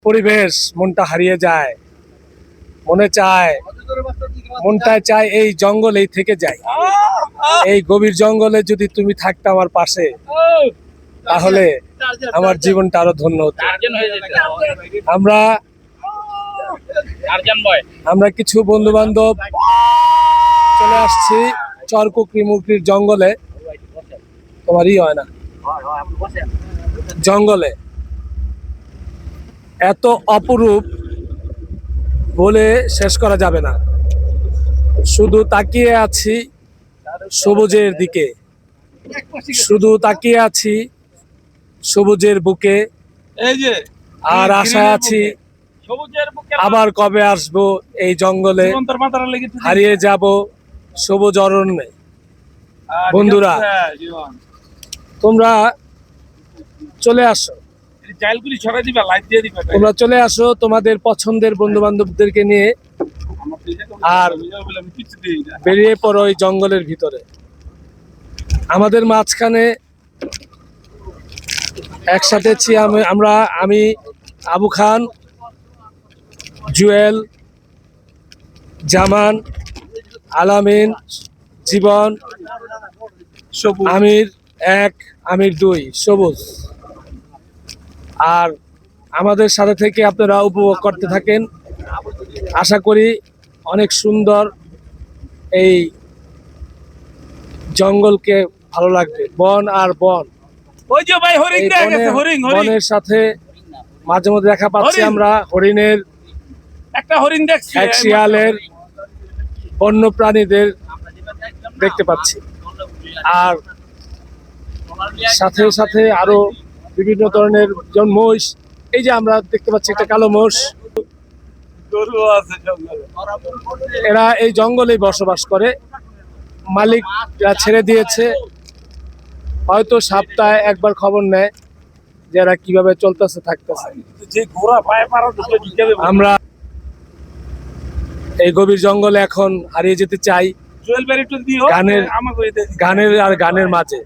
পরিবেশ মনটা হারিয়ে যায়, মনটায় চায় এই জঙ্গলেই থেকে যাই। এই গভীর জঙ্গলে যদি তুমি থাকতে আমার পাশে, তাহলে আমার জীবনটা আরো ধন্য হতো। আমরা কিছু বন্ধু বান্ধব চলে আসছি চরকুকরি মুকরির জঙ্গলে। তোমারই হয় না, জঙ্গলে এত অপরূপ বলে শেষ করা যাবে না। শুধু তাকিয়ে আছি সবুজের দিকে, শুধু তাকিয়ে আছি সবুজের বুকে, আর আশা আছি আবার কবে আসবো এই জঙ্গলে, হারিয়ে যাব সবুজ অরণ্যে। বন্ধুরা, তোমরা চলে আসো, তোমরা চলে আসো তোমাদের পছন্দের বন্ধু বান্ধবদেরকে নিয়ে, আর বেরিয়ে পড়ো এই জঙ্গলের ভিতরে। আমাদের মাঝখানে একসাথে আমি আবু খান, জুয়েল, জামান, আলামিন, জীবন, আমির 1, আমির 2, সবুজ। আর আমাদের সাথে থেকে আপনারা উপভোগ করতে থাকেন। আশা করি অনেক সুন্দর এই জঙ্গলকে ভালো লাগবে। বন আর বন, বনের সাথে মাঝে মধ্যে দেখা পাচ্ছি আমরা হরিণের, এক শিয়ালের, বন্য প্রাণীদের দেখতে পাচ্ছি। আর সাথে সাথে আরো বিভিন্ন ধরনের যেমন মোষ, এই যে আমরা দেখতে পাচ্ছি একটা কালো মোষ। এরা এই জঙ্গলে বসবাস করে, মালিকরা ছেড়ে দিয়েছে। হয়তো সপ্তাহে একবার খবর নেয় যে এরা কিভাবে চলতেছে থাকতেছে। আমরা এই গভীর জঙ্গলে এখন হারিয়ে যেতে চাই গানের আর গানের মাঝে।